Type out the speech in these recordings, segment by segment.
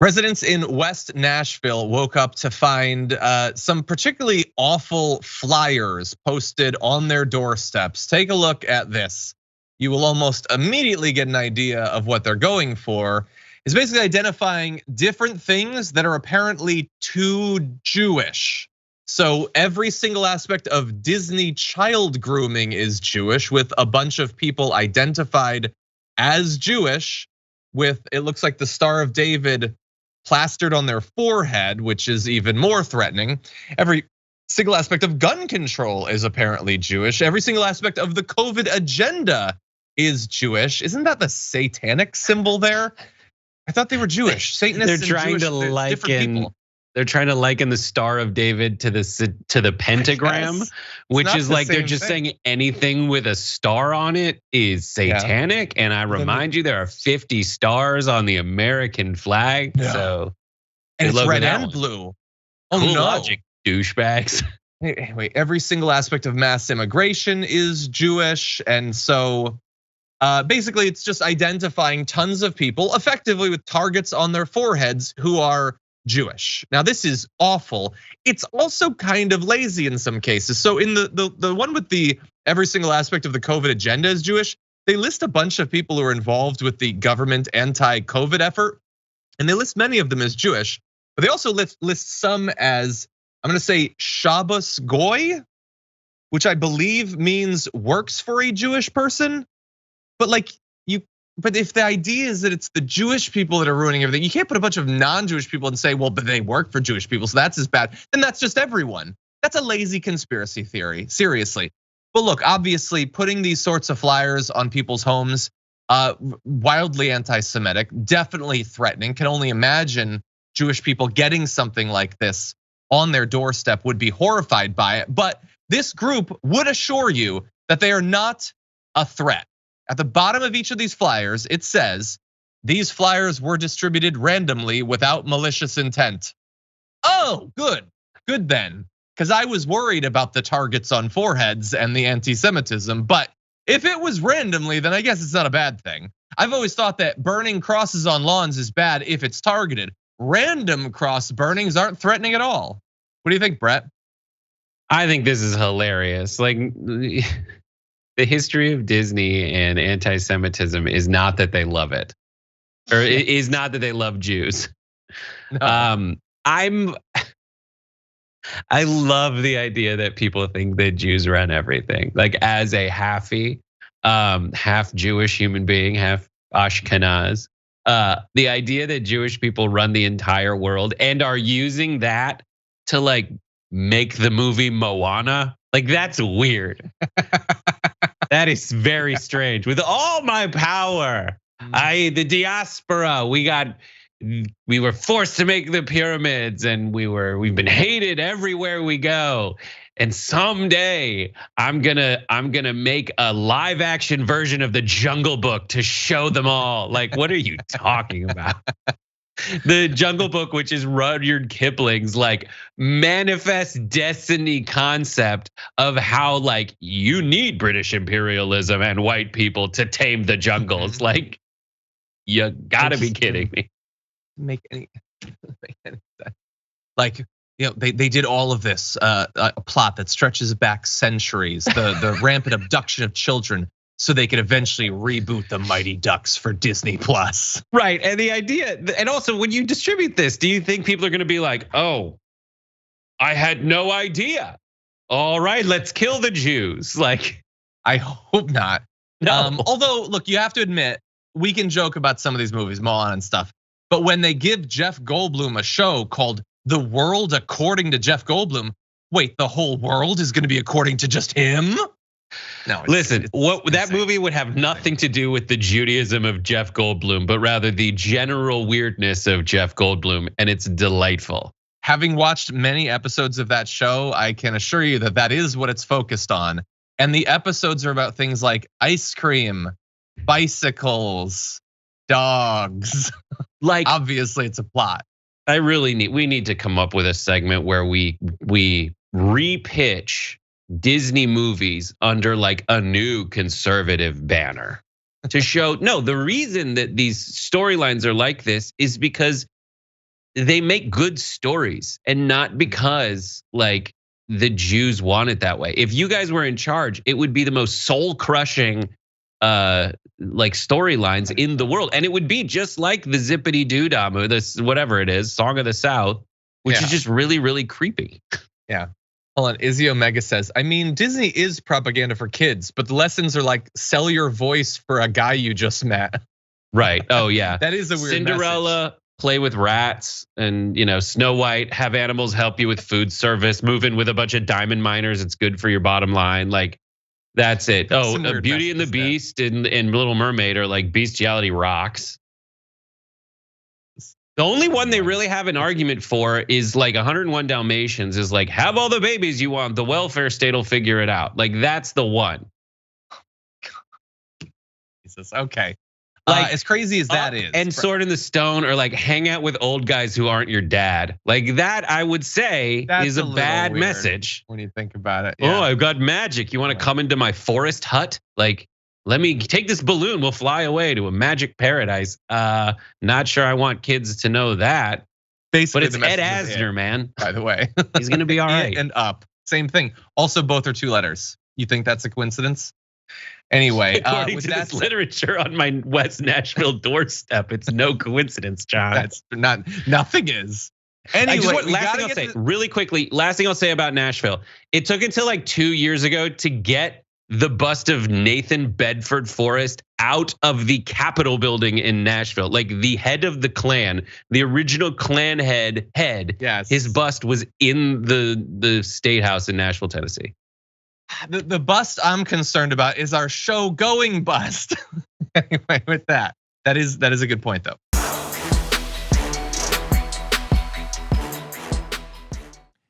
Residents in West Nashville woke up to find some particularly awful flyers posted on their doorsteps. Take a look at this. You will almost immediately get an idea of what they're going for. It's basically identifying different things that are apparently too Jewish. So every single aspect of Disney child grooming is Jewish, with a bunch of people identified as Jewish, with, it looks like, the Star of David plastered on their forehead, which is even more threatening. Every single aspect of gun control is apparently Jewish. Every single aspect of the COVID agenda is Jewish. Isn't that the satanic symbol there? I thought they were Jewish. Satanists They're trying and Jewish, to liken, different people. They're trying to liken the Star of David to the pentagram, which is like they're just saying anything with a star on it is satanic. And I remind you, there are 50 stars on the American flag. Yeah. So and it's red and blue. Oh cool no, logic, douchebags. Wait, every single aspect of mass immigration is Jewish, and so basically it's just identifying tons of people effectively with targets on their foreheads who are Jewish. Now this is awful. It's also kind of lazy in some cases. So in the one with the every single aspect of the COVID agenda is Jewish, they list a bunch of people who are involved with the government anti-COVID effort, and they list many of them as Jewish, but they also list some as, I'm gonna say, Shabbos Goy, which I believe means works for a Jewish person. But but if the idea is that it's the Jewish people that are ruining everything, you can't put a bunch of non-Jewish people and say, well, but they work for Jewish people, so that's as bad. Then that's just everyone. That's a lazy conspiracy theory, seriously. But look, obviously putting these sorts of flyers on people's homes, wildly anti-Semitic, definitely threatening. Can only imagine Jewish people getting something like this on their doorstep would be horrified by it. But this group would assure you that they are not a threat. At the bottom of each of these flyers, it says, these flyers were distributed randomly without malicious intent. Oh, good then. Because I was worried about the targets on foreheads and the anti-Semitism, but if it was randomly, then I guess it's not a bad thing. I've always thought that burning crosses on lawns is bad if it's targeted. Random cross burnings aren't threatening at all. What do you think, Brett? I think this is hilarious. Like, the history of Disney and anti-Semitism is not that they love it, or it is not that they love Jews. No. I love the idea that people think that Jews run everything. Like, as a half Jewish human being, half Ashkenaz, the idea that Jewish people run the entire world and are using that to like make the movie Moana, like that's weird. That is very strange. With all my power, the diaspora, we were forced to make the pyramids, and we've been hated everywhere we go. And someday I'm gonna make a live action version of the Jungle Book to show them all. Like, what are you talking about? The Jungle Book, which is Rudyard Kipling's like manifest destiny concept of how like you need British imperialism and white people to tame the jungles. Like, you gotta be kidding me. Make any sense. Like, they did all of this, a plot that stretches back centuries, the rampant abduction of children, so they could eventually reboot the Mighty Ducks for Disney Plus. Right, and the idea, and also when you distribute this, do you think people are gonna be like, oh, I had no idea. All right, let's kill the Jews. Like, I hope not. No. Although, look, you have to admit, we can joke about some of these movies, Moana and stuff. But when they give Jeff Goldblum a show called The World According to Jeff Goldblum, wait, the whole world is gonna be according to just him? No, listen, that movie would have nothing to do with the Judaism of Jeff Goldblum, but rather the general weirdness of Jeff Goldblum, and it's delightful. Having watched many episodes of that show, I can assure you that that is what it's focused on. And the episodes are about things like ice cream, bicycles, dogs. Like, obviously it's a plot. We need to come up with a segment where we repitch Disney movies under like a new conservative banner to show, no, the reason that these storylines are like this is because they make good stories, and not because like the Jews want it that way. If you guys were in charge, it would be the most soul crushing like storylines in the world, and it would be just like the Zippity Doo Dah, this whatever it is, Song of the South, which is just really, really creepy. Yeah. Hold on, Izzy Omega says, I mean, Disney is propaganda for kids, but the lessons are like sell your voice for a guy you just met. Right. Oh yeah. That is a weird Cinderella, message. play with rats, and Snow White, have animals help you with food service, move in with a bunch of diamond miners. It's good for your bottom line. Like, that's it. Beauty and the Beast and Little Mermaid are like bestiality rocks. The only one they really have an argument for is like 101 Dalmatians is like, have all the babies you want. The welfare state will figure it out. Like, that's the one. Jesus, okay. Like, as crazy as that is. And Sword in the Stone, or like hang out with old guys who aren't your dad. Like, that I would say is a bad message. When you think about it. Yeah. Oh, I've got magic. You want to come into my forest hut? Like, let me take this balloon. We'll fly away to a magic paradise. Not sure I want kids to know that. Basically, but it's Ed Asner, man. By the way, he's gonna be all right. And Up, same thing. Also, both are 2 letters. You think that's a coincidence? Anyway, according to this literature on my West Nashville doorstep, it's no coincidence, John. That's nothing is. Anyway, last thing I'll say really quickly. Last thing I'll say about Nashville. It took until like 2 years ago to get the bust of Nathan Bedford Forrest out of the Capitol building in Nashville. Like, the head of the Klan, the original Klan head. Yes. His bust was in the State House in Nashville, Tennessee. The bust I'm concerned about is our show going bust. Anyway, with that is a good point though.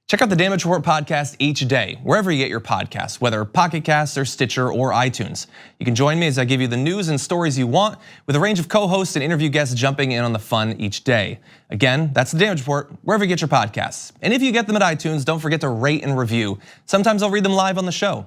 Check out the Damage Report podcast each day, wherever you get your podcasts, whether Pocket Casts or Stitcher or iTunes. You can join me as I give you the news and stories you want, with a range of co-hosts and interview guests jumping in on the fun each day. Again, that's the Damage Report, wherever you get your podcasts. And if you get them at iTunes, don't forget to rate and review. Sometimes I'll read them live on the show.